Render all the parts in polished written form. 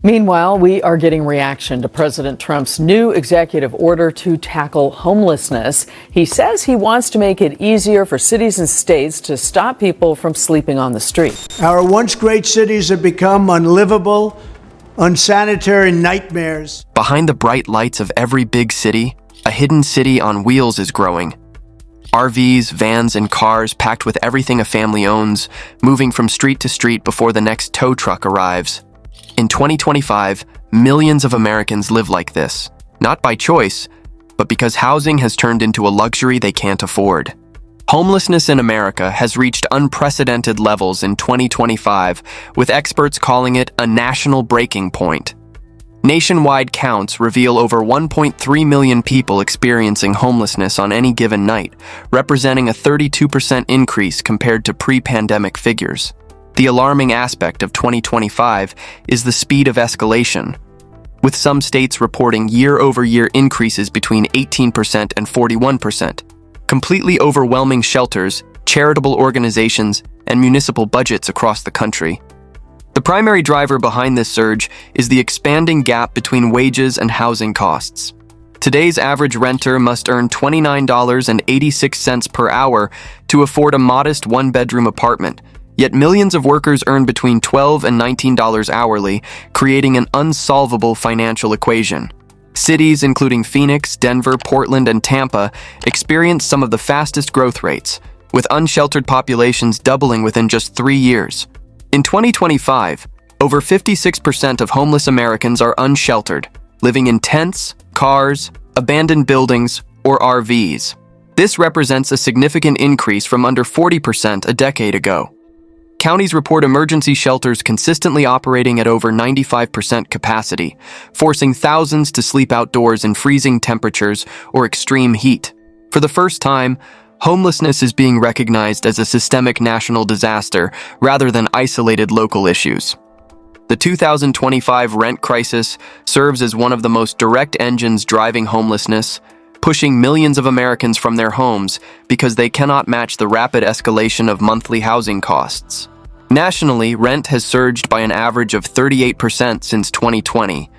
Meanwhile, we are getting reaction to President Trump's new executive order to tackle homelessness. He says he wants to make it easier for cities and states to stop people from sleeping on the street. Our once great cities have become unlivable, unsanitary nightmares. Behind the bright lights of every big city, a hidden city on wheels is growing. RVs, vans, and cars packed with everything a family owns, moving from street to street before the next tow truck arrives. In 2025, millions of Americans live like this, not by choice, but because housing has turned into a luxury they can't afford. Homelessness in America has reached unprecedented levels in 2025, with experts calling it a national breaking point. Nationwide counts reveal over 1.3 million people experiencing homelessness on any given night, representing a 32% increase compared to pre-pandemic figures. The alarming aspect of 2025 is the speed of escalation, with some states reporting year-over-year increases between 18% and 41%, completely overwhelming shelters, charitable organizations, and municipal budgets across the country. The primary driver behind this surge is the expanding gap between wages and housing costs. Today's average renter must earn $29.86 per hour to afford a modest one-bedroom apartment, yet millions of workers earn between $12 and $19 hourly, creating an unsolvable financial equation. Cities including Phoenix, Denver, Portland, and Tampa experience some of the fastest growth rates, with unsheltered populations doubling within just 3 years. In 2025, over 56% of homeless Americans are unsheltered, living in tents, cars, abandoned buildings, or RVs. This represents a significant increase from under 40% a decade ago. Counties report emergency shelters consistently operating at over 95% capacity, forcing thousands to sleep outdoors in freezing temperatures or extreme heat. For the first time, homelessness is being recognized as a systemic national disaster rather than isolated local issues. The 2025 rent crisis serves as one of the most direct engines driving homelessness, pushing millions of Americans from their homes because they cannot match the rapid escalation of monthly housing costs. Nationally, rent has surged by an average of 38% since 2020,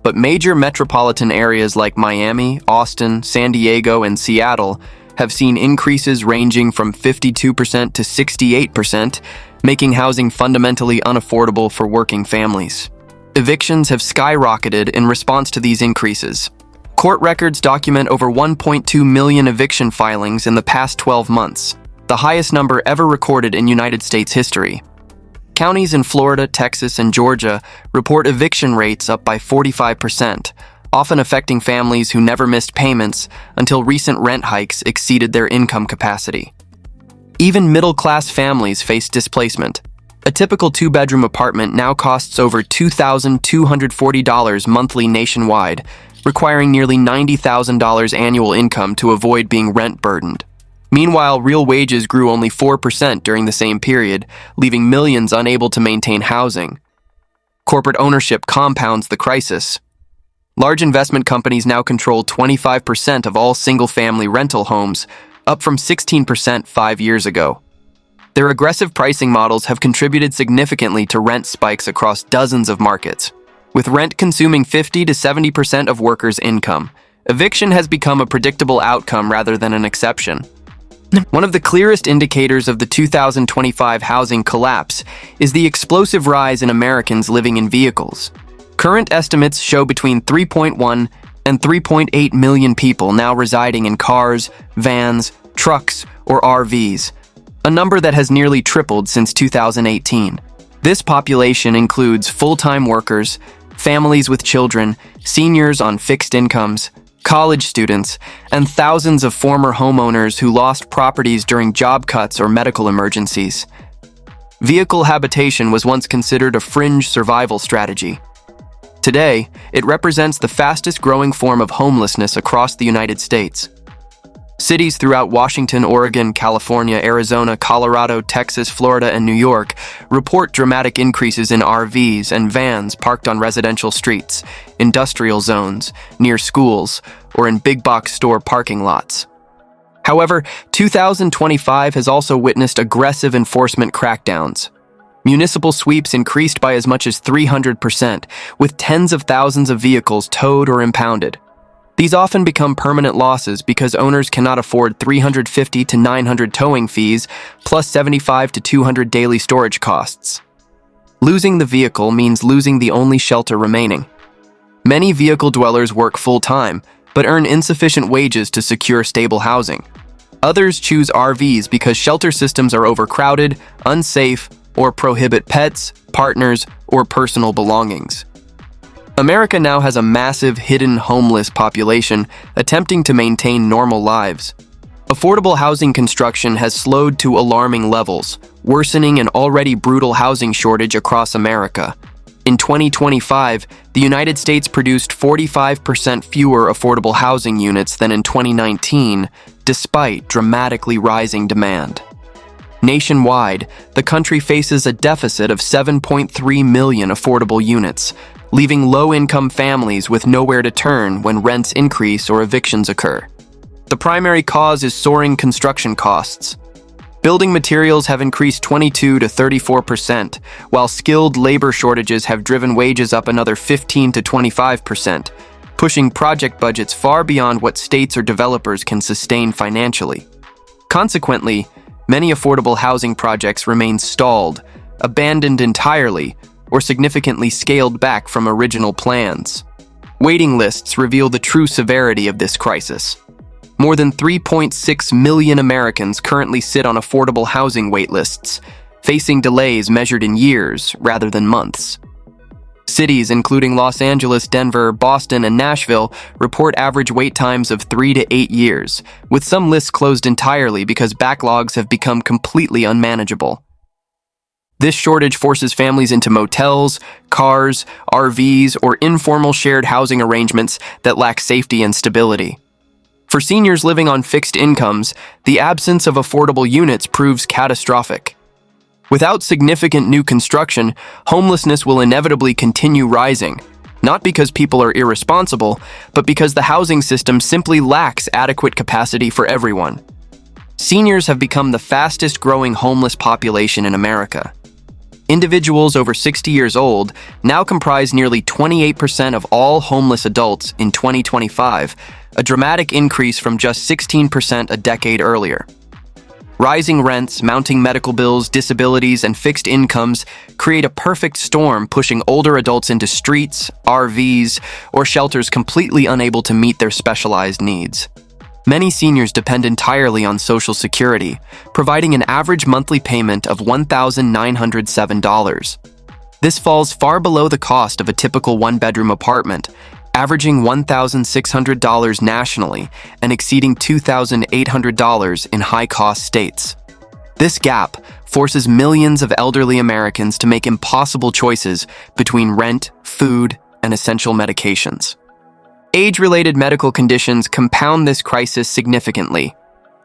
but major metropolitan areas like Miami, Austin, San Diego, and Seattle have seen increases ranging from 52% to 68%, making housing fundamentally unaffordable for working families. Evictions have skyrocketed in response to these increases. Court records document over 1.2 million eviction filings in the past 12 months, the highest number ever recorded in United States history. Counties in Florida, Texas, and Georgia report eviction rates up by 45%, often affecting families who never missed payments until recent rent hikes exceeded their income capacity. Even middle-class families face displacement. A typical two-bedroom apartment now costs over $2,240 monthly nationwide, requiring nearly $90,000 annual income to avoid being rent-burdened. Meanwhile, real wages grew only 4% during the same period, leaving millions unable to maintain housing. Corporate ownership compounds the crisis. Large investment companies now control 25% of all single-family rental homes, up from 16% 5 years ago. Their aggressive pricing models have contributed significantly to rent spikes across dozens of markets. With rent consuming 50 to 70% of workers' income, eviction has become a predictable outcome rather than an exception. One of the clearest indicators of the 2025 housing collapse is the explosive rise in Americans living in vehicles. Current estimates show between 3.1 and 3.8 million people now residing in cars, vans, trucks, or RVs, a number that has nearly tripled since 2018. This population includes full-time workers, families with children, seniors on fixed incomes, college students, and thousands of former homeowners who lost properties during job cuts or medical emergencies. Vehicle habitation was once considered a fringe survival strategy. Today, it represents the fastest growing form of homelessness across the United States. Cities throughout Washington, Oregon, California, Arizona, Colorado, Texas, Florida, and New York report dramatic increases in RVs and vans parked on residential streets, industrial zones, near schools, or in big box store parking lots. However, 2025 has also witnessed aggressive enforcement crackdowns. Municipal sweeps increased by as much as 300%, with tens of thousands of vehicles towed or impounded. These often become permanent losses because owners cannot afford $350 to $900 towing fees, plus $75 to $200 daily storage costs. Losing the vehicle means losing the only shelter remaining. Many vehicle dwellers work full-time, but earn insufficient wages to secure stable housing. Others choose RVs because shelter systems are overcrowded, unsafe, or prohibit pets, partners, or personal belongings. America now has a massive hidden homeless population attempting to maintain normal lives. Affordable housing construction has slowed to alarming levels, worsening an already brutal housing shortage across America. In 2025, the United States produced 45% fewer affordable housing units than in 2019, despite dramatically rising demand. Nationwide, the country faces a deficit of 7.3 million affordable units, leaving low-income families with nowhere to turn when rents increase or evictions occur. The primary cause is soaring construction costs. Building materials have increased 22 to 34%, while skilled labor shortages have driven wages up another 15 to 25%, pushing project budgets far beyond what states or developers can sustain financially. Consequently, many affordable housing projects remain stalled, abandoned entirely, or significantly scaled back from original plans. Waiting lists reveal the true severity of this crisis. More than 3.6 million Americans currently sit on affordable housing waitlists, facing delays measured in years rather than months. Cities including Los Angeles, Denver, Boston, and Nashville report average wait times of 3 to 8 years, with some lists closed entirely because backlogs have become completely unmanageable. This shortage forces families into motels, cars, RVs, or informal shared housing arrangements that lack safety and stability. For seniors living on fixed incomes, the absence of affordable units proves catastrophic. Without significant new construction, homelessness will inevitably continue rising, not because people are irresponsible, but because the housing system simply lacks adequate capacity for everyone. Seniors have become the fastest-growing homeless population in America. Individuals over 60 years old now comprise nearly 28% of all homeless adults in 2025, a dramatic increase from just 16% a decade earlier. Rising rents, mounting medical bills, disabilities, and fixed incomes create a perfect storm, pushing older adults into streets, RVs, or shelters completely unable to meet their specialized needs. Many seniors depend entirely on Social Security, providing an average monthly payment of $1,907. This falls far below the cost of a typical one-bedroom apartment, averaging $1,600 nationally and exceeding $2,800 in high-cost states. This gap forces millions of elderly Americans to make impossible choices between rent, food, and essential medications. Age-related medical conditions compound this crisis significantly.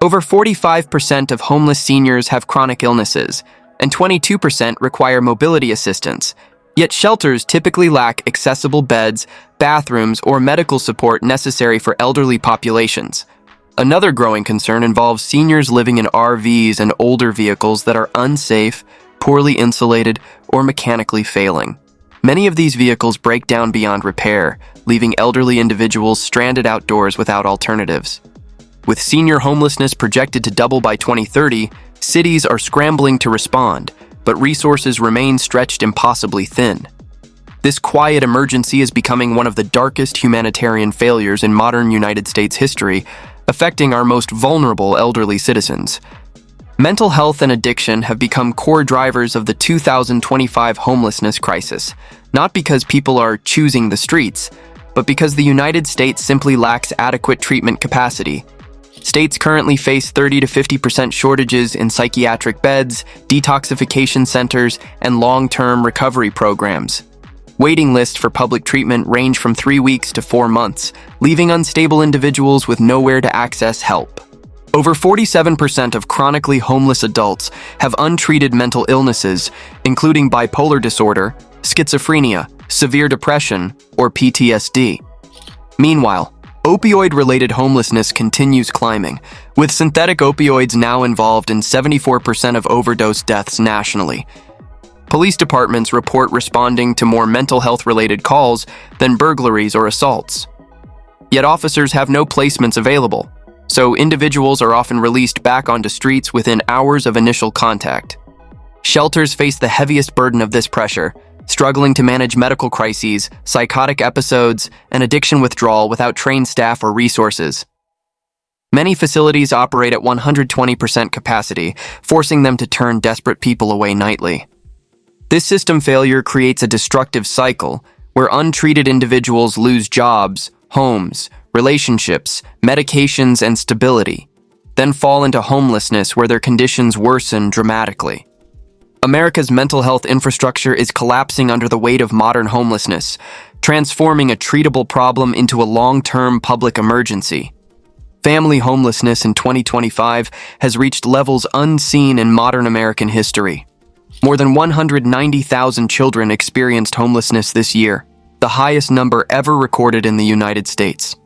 Over 45% of homeless seniors have chronic illnesses, and 22% require mobility assistance. Yet shelters typically lack accessible beds, bathrooms, or medical support necessary for elderly populations. Another growing concern involves seniors living in RVs and older vehicles that are unsafe, poorly insulated, or mechanically failing. Many of these vehicles break down beyond repair, leaving elderly individuals stranded outdoors without alternatives. With senior homelessness projected to double by 2030, cities are scrambling to respond, but resources remain stretched impossibly thin. This quiet emergency is becoming one of the darkest humanitarian failures in modern United States history, affecting our most vulnerable elderly citizens. Mental health and addiction have become core drivers of the 2025 homelessness crisis, not because people are choosing the streets, but because the United States simply lacks adequate treatment capacity. States currently face 30 to 50% shortages in psychiatric beds, detoxification centers, and long-term recovery programs. Waiting lists for public treatment range from 3 weeks to 4 months, leaving unstable individuals with nowhere to access help. Over 47% of chronically homeless adults have untreated mental illnesses, including bipolar disorder, schizophrenia, severe depression, or PTSD. Meanwhile, opioid-related homelessness continues climbing, with synthetic opioids now involved in 74% of overdose deaths nationally. Police departments report responding to more mental health-related calls than burglaries or assaults. Yet officers have no placements available, so individuals are often released back onto streets within hours of initial contact. Shelters face the heaviest burden of this pressure, struggling to manage medical crises, psychotic episodes, and addiction withdrawal without trained staff or resources. Many facilities operate at 120% capacity, forcing them to turn desperate people away nightly. This system failure creates a destructive cycle where untreated individuals lose jobs, homes, relationships, medications, and stability, then fall into homelessness where their conditions worsen dramatically. America's mental health infrastructure is collapsing under the weight of modern homelessness, transforming a treatable problem into a long-term public emergency. Family homelessness in 2025 has reached levels unseen in modern American history. More than 190,000 children experienced homelessness this year, the highest number ever recorded in the United States.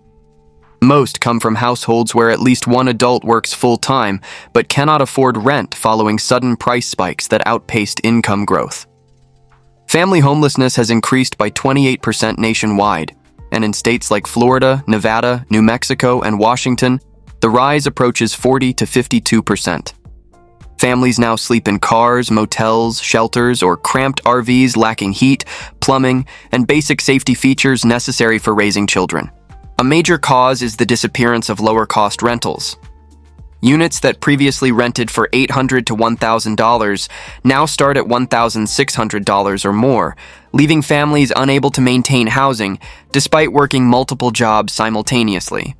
Most come from households where at least one adult works full-time but cannot afford rent following sudden price spikes that outpaced income growth. Family homelessness has increased by 28% nationwide, and in states like Florida, Nevada, New Mexico, and Washington, the rise approaches 40 to 52%. Families now sleep in cars, motels, shelters, or cramped RVs lacking heat, plumbing, and basic safety features necessary for raising children. A major cause is the disappearance of lower-cost rentals. Units that previously rented for $800 to $1,000 now start at $1,600 or more, leaving families unable to maintain housing despite working multiple jobs simultaneously.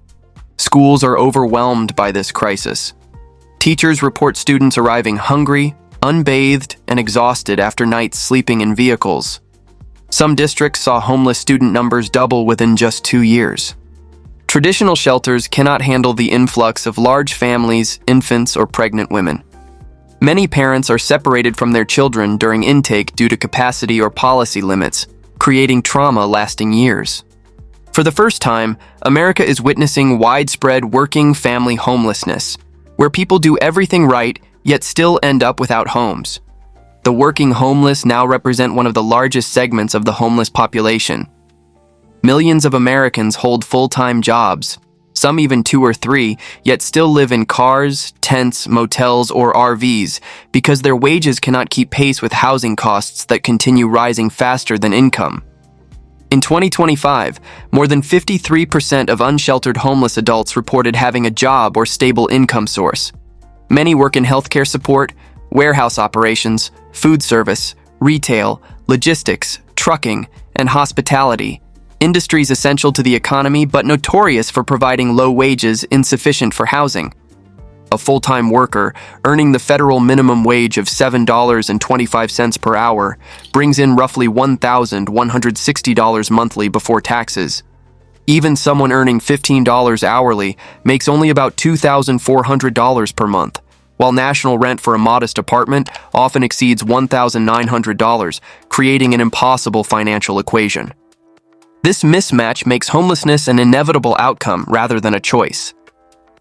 Schools are overwhelmed by this crisis. Teachers report students arriving hungry, unbathed, and exhausted after nights sleeping in vehicles. Some districts saw homeless student numbers double within just 2 years. Traditional shelters cannot handle the influx of large families, infants, or pregnant women. Many parents are separated from their children during intake due to capacity or policy limits, creating trauma lasting years. For the first time, America is witnessing widespread working family homelessness, where people do everything right yet still end up without homes. The working homeless now represent one of the largest segments of the homeless population. Millions of Americans hold full-time jobs, some even 2 or 3, yet still live in cars, tents, motels, or RVs because their wages cannot keep pace with housing costs that continue rising faster than income. In 2025, more than 53% of unsheltered homeless adults reported having a job or stable income source. Many work in healthcare support, warehouse operations, food service, retail, logistics, trucking, and hospitality, industries essential to the economy but notorious for providing low wages insufficient for housing. A full-time worker earning the federal minimum wage of $7.25 per hour brings in roughly $1,160 monthly before taxes. Even someone earning $15 hourly makes only about $2,400 per month, while national rent for a modest apartment often exceeds $1,900, creating an impossible financial equation. This mismatch makes homelessness an inevitable outcome rather than a choice.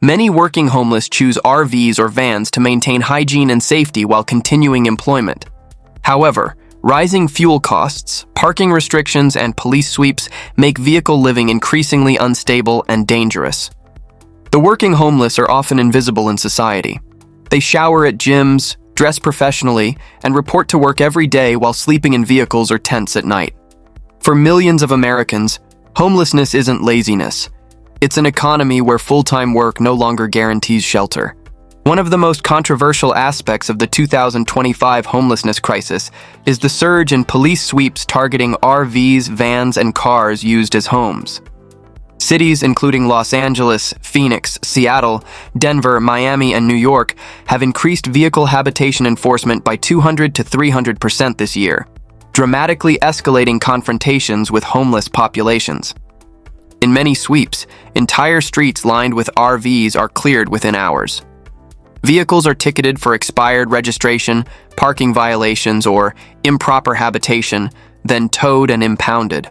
Many working homeless choose RVs or vans to maintain hygiene and safety while continuing employment. However, rising fuel costs, parking restrictions, and police sweeps make vehicle living increasingly unstable and dangerous. The working homeless are often invisible in society. They shower at gyms, dress professionally, and report to work every day while sleeping in vehicles or tents at night. For millions of Americans, homelessness isn't laziness. It's an economy where full-time work no longer guarantees shelter. One of the most controversial aspects of the 2025 homelessness crisis is the surge in police sweeps targeting RVs, vans, and cars used as homes. Cities including Los Angeles, Phoenix, Seattle, Denver, Miami, and New York have increased vehicle habitation enforcement by 200 to 300% this year, dramatically escalating confrontations with homeless populations. In many sweeps, entire streets lined with RVs are cleared within hours. Vehicles are ticketed for expired registration, parking violations, or improper habitation, then towed and impounded.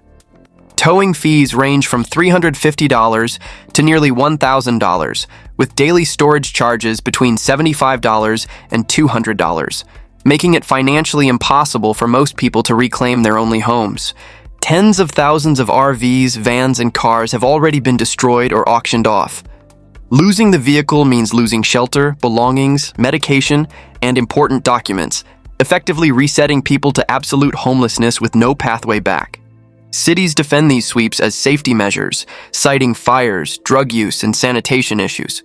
Towing fees range from $350 to nearly $1,000, with daily storage charges between $75 and $200, making it financially impossible for most people to reclaim their only homes. Tens of thousands of RVs, vans, and cars have already been destroyed or auctioned off. Losing the vehicle means losing shelter, belongings, medication, and important documents, effectively resetting people to absolute homelessness with no pathway back. Cities defend these sweeps as safety measures, citing fires, drug use, and sanitation issues.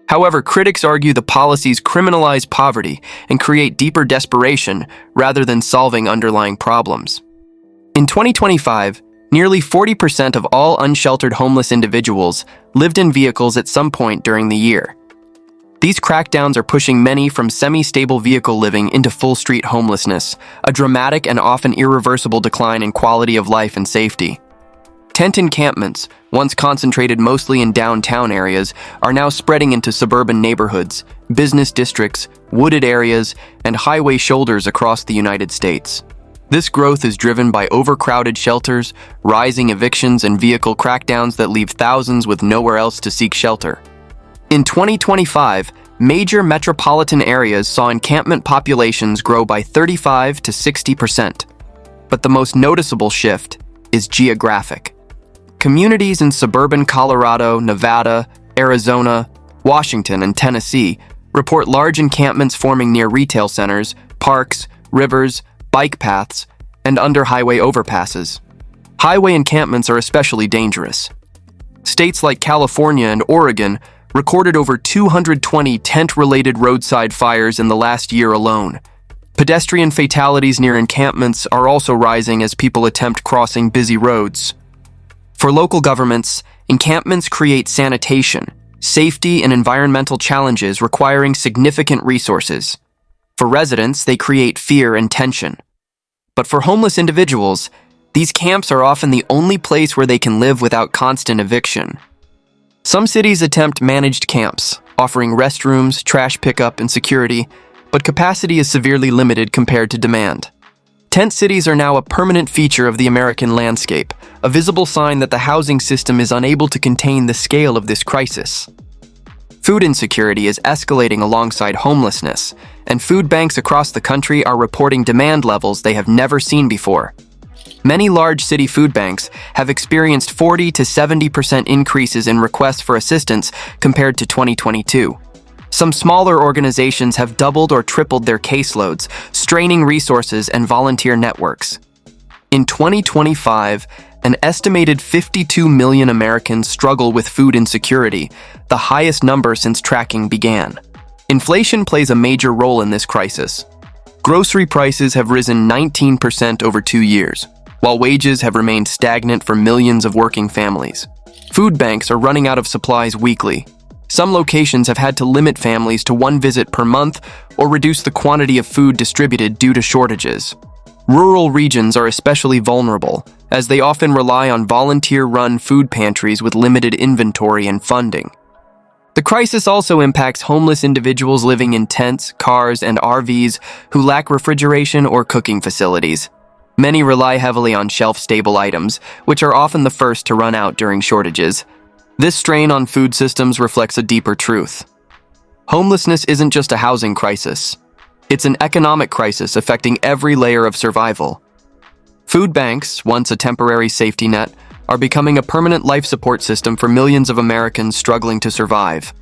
However, critics argue the policies criminalize poverty and create deeper desperation rather than solving underlying problems. In 2025, nearly 40% of all unsheltered homeless individuals lived in vehicles at some point during the year. These crackdowns are pushing many from semi-stable vehicle living into full street homelessness, a dramatic and often irreversible decline in quality of life and safety. Tent encampments, once concentrated mostly in downtown areas, are now spreading into suburban neighborhoods, business districts, wooded areas, and highway shoulders across the United States. This growth is driven by overcrowded shelters, rising evictions, and vehicle crackdowns that leave thousands with nowhere else to seek shelter. In 2025, major metropolitan areas saw encampment populations grow by 35 to 60%. But the most noticeable shift is geographic. Communities in suburban Colorado, Nevada, Arizona, Washington, and Tennessee report large encampments forming near retail centers, parks, rivers, bike paths, and under highway overpasses. Highway encampments are especially dangerous. States like California and Oregon recorded over 220 tent-related roadside fires in the last year alone. Pedestrian fatalities near encampments are also rising as people attempt crossing busy roads. For local governments, encampments create sanitation, safety, and environmental challenges requiring significant resources. For residents, they create fear and tension. But for homeless individuals, these camps are often the only place where they can live without constant eviction. Some cities attempt managed camps, offering restrooms, trash pickup, and security, but capacity is severely limited compared to demand. Tent cities are now a permanent feature of the American landscape, a visible sign that the housing system is unable to contain the scale of this crisis. Food insecurity is escalating alongside homelessness, and food banks across the country are reporting demand levels they have never seen before. Many large city food banks have experienced 40 to 70% increases in requests for assistance compared to 2022. Some smaller organizations have doubled or tripled their caseloads, straining resources and volunteer networks. In 2025, an estimated 52 million Americans struggle with food insecurity, the highest number since tracking began. Inflation plays a major role in this crisis. Grocery prices have risen 19% over 2 years, while wages have remained stagnant for millions of working families. Food banks are running out of supplies weekly. Some locations have had to limit families to one visit per month or reduce the quantity of food distributed due to shortages. Rural regions are especially vulnerable, as they often rely on volunteer-run food pantries with limited inventory and funding. The crisis also impacts homeless individuals living in tents, cars, and RVs who lack refrigeration or cooking facilities. Many rely heavily on shelf-stable items, which are often the first to run out during shortages. This strain on food systems reflects a deeper truth. Homelessness isn't just a housing crisis. It's an economic crisis affecting every layer of survival. Food banks, once a temporary safety net, are becoming a permanent life support system for millions of Americans struggling to survive.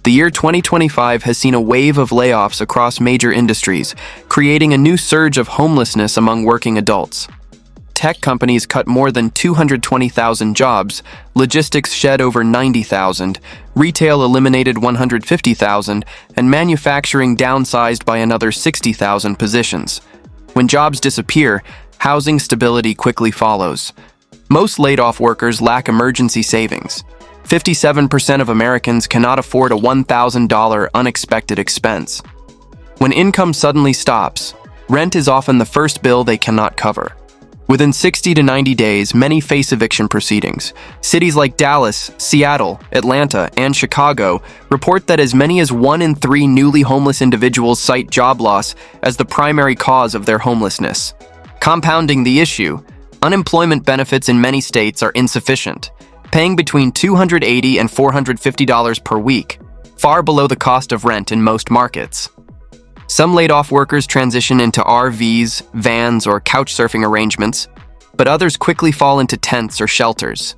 The year 2025 has seen a wave of layoffs across major industries, creating a new surge of homelessness among working adults. Tech companies cut more than 220,000 jobs, logistics shed over 90,000, retail eliminated 150,000, and manufacturing downsized by another 60,000 positions. When jobs disappear, housing stability quickly follows. Most laid-off workers lack emergency savings. 57% of Americans cannot afford a $1,000 unexpected expense. When income suddenly stops, rent is often the first bill they cannot cover. Within 60 to 90 days, many face eviction proceedings. Cities like Dallas, Seattle, Atlanta, and Chicago report that as many as 1 in 3 newly homeless individuals cite job loss as the primary cause of their homelessness. Compounding the issue, unemployment benefits in many states are insufficient, paying between $280 and $450 per week, far below the cost of rent in most markets. Some laid-off workers transition into RVs, vans, or couch surfing arrangements, but others quickly fall into tents or shelters.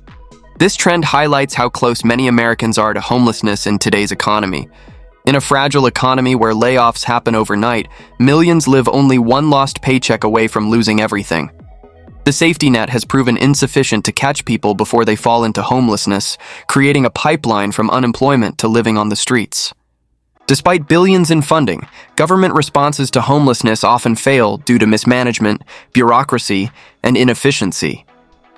This trend highlights how close many Americans are to homelessness in today's economy. In a fragile economy where layoffs happen overnight, millions live only one lost paycheck away from losing everything. The safety net has proven insufficient to catch people before they fall into homelessness, creating a pipeline from unemployment to living on the streets. Despite billions in funding, government responses to homelessness often fail due to mismanagement, bureaucracy, and inefficiency.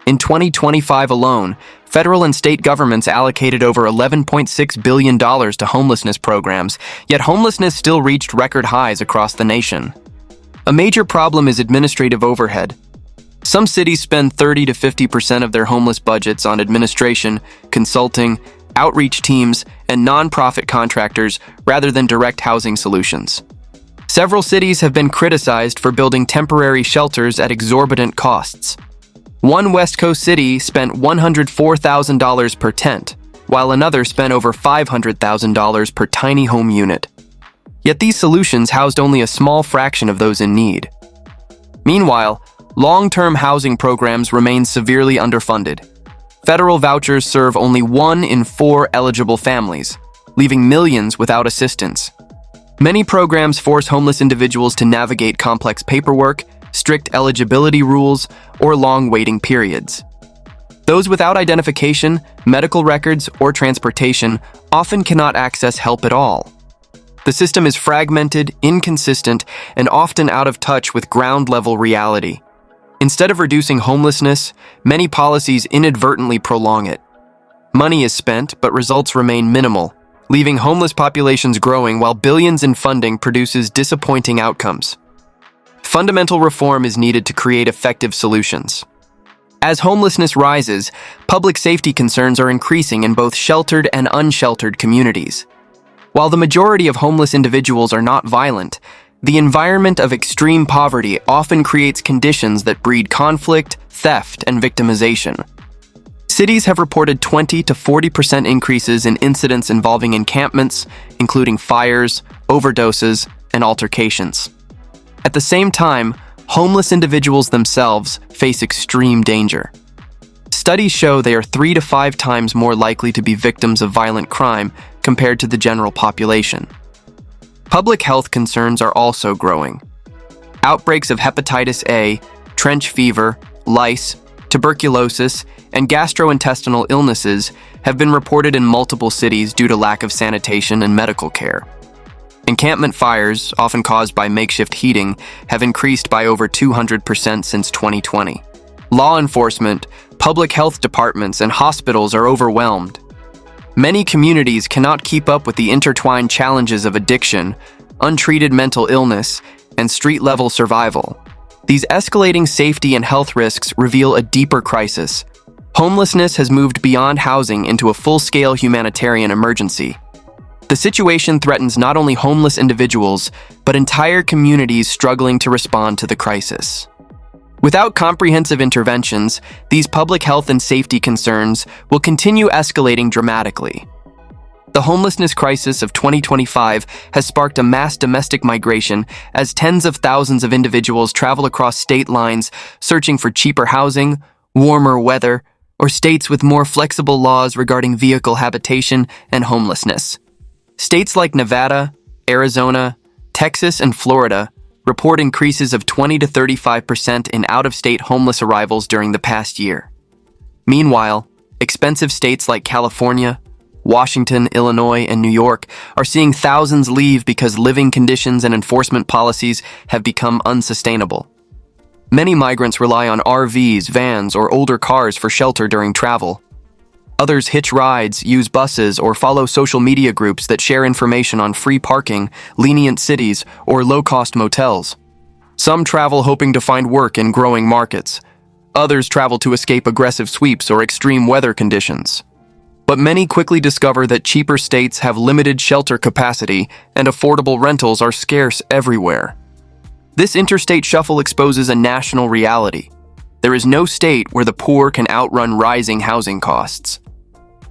In 2025 alone, federal and state governments allocated over $11.6 billion to homelessness programs, yet homelessness still reached record highs across the nation. A major problem is administrative overhead. Some cities spend 30 to 50% of their homeless budgets on administration, consulting, outreach teams, and nonprofit contractors rather than direct housing solutions. Several cities have been criticized for building temporary shelters at exorbitant costs. One West Coast city spent $104,000 per tent, while another spent over $500,000 per tiny home unit. Yet these solutions housed only a small fraction of those in need. Meanwhile, long-term housing programs remain severely underfunded. Federal vouchers serve only 1 in 4 eligible families, leaving millions without assistance. Many programs force homeless individuals to navigate complex paperwork, strict eligibility rules, or long waiting periods. Those without identification, medical records, or transportation often cannot access help at all. The system is fragmented, inconsistent, and often out of touch with ground-level reality. Instead of reducing homelessness, many policies inadvertently prolong it. Money is spent, but results remain minimal, leaving homeless populations growing while billions in funding produces disappointing outcomes. Fundamental reform is needed to create effective solutions. As homelessness rises, public safety concerns are increasing in both sheltered and unsheltered communities. While the majority of homeless individuals are not violent, the environment of extreme poverty often creates conditions that breed conflict, theft, and victimization. Cities have reported 20 to 40% increases in incidents involving encampments, including fires, overdoses, and altercations. At the same time, homeless individuals themselves face extreme danger. Studies show they are 3 to 5 times more likely to be victims of violent crime compared to the general population. Public health concerns are also growing. Outbreaks of hepatitis A, trench fever, lice, tuberculosis, and gastrointestinal illnesses have been reported in multiple cities due to lack of sanitation and medical care. Encampment fires, often caused by makeshift heating, have increased by over 200% since 2020. Law enforcement, public health departments, and hospitals are overwhelmed. Many communities cannot keep up with the intertwined challenges of addiction, untreated mental illness, and street-level survival. These escalating safety and health risks reveal a deeper crisis. Homelessness has moved beyond housing into a full-scale humanitarian emergency. The situation threatens not only homeless individuals, but entire communities struggling to respond to the crisis. Without comprehensive interventions, these public health and safety concerns will continue escalating dramatically. The homelessness crisis of 2025 has sparked a mass domestic migration as tens of thousands of individuals travel across state lines searching for cheaper housing, warmer weather, or states with more flexible laws regarding vehicle habitation and homelessness. States like Nevada, Arizona, Texas, and Florida report increases of 20 to 35% in out-of-state homeless arrivals during the past year. Meanwhile, expensive states like California, Washington, Illinois, and New York are seeing thousands leave because living conditions and enforcement policies have become unsustainable. Many migrants rely on RVs, vans, or older cars for shelter during travel. Others hitch rides, use buses, or follow social media groups that share information on free parking, lenient cities, or low-cost motels. Some travel hoping to find work in growing markets. Others travel to escape aggressive sweeps or extreme weather conditions. But many quickly discover that cheaper states have limited shelter capacity and affordable rentals are scarce everywhere. This interstate shuffle exposes a national reality. There is no state where the poor can outrun rising housing costs.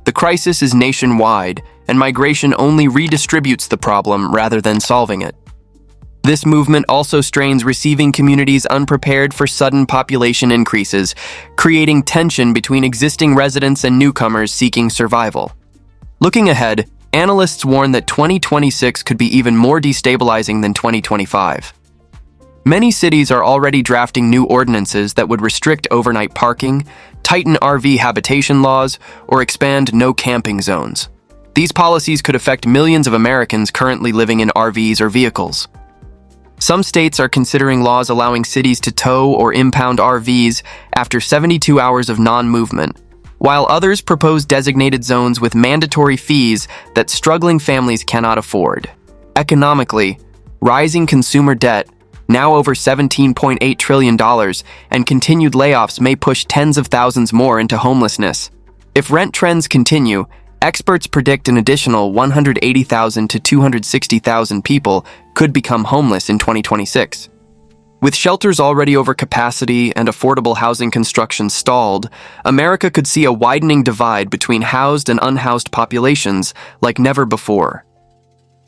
The crisis is nationwide, and migration only redistributes the problem rather than solving it. This movement also strains receiving communities unprepared for sudden population increases, creating tension between existing residents and newcomers seeking survival. Looking ahead, analysts warn that 2026 could be even more destabilizing than 2025. Many cities are already drafting new ordinances that would restrict overnight parking, tighten RV habitation laws, or expand no camping zones. These policies could affect millions of Americans currently living in RVs or vehicles. Some states are considering laws allowing cities to tow or impound RVs after 72 hours of non-movement, while others propose designated zones with mandatory fees that struggling families cannot afford. Economically, rising consumer debt, now over $17.8 trillion, and continued layoffs may push tens of thousands more into homelessness. If rent trends continue, experts predict an additional 180,000 to 260,000 people could become homeless in 2026. With shelters already over capacity and affordable housing construction stalled, America could see a widening divide between housed and unhoused populations like never before.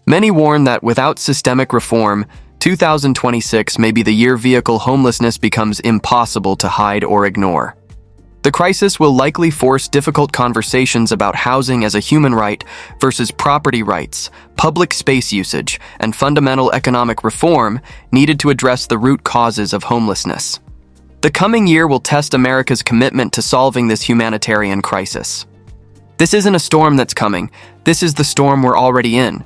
Many warn that without systemic reform, 2026 may be the year vehicle homelessness becomes impossible to hide or ignore. The crisis will likely force difficult conversations about housing as a human right versus property rights, public space usage, and fundamental economic reform needed to address the root causes of homelessness. The coming year will test America's commitment to solving this humanitarian crisis. This isn't a storm that's coming, this is the storm we're already in.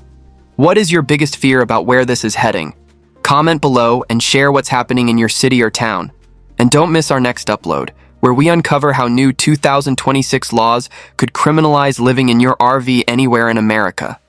What is your biggest fear about where this is heading? Comment below and share what's happening in your city or town. And don't miss our next upload, where we uncover how new 2026 laws could criminalize living in your RV anywhere in America.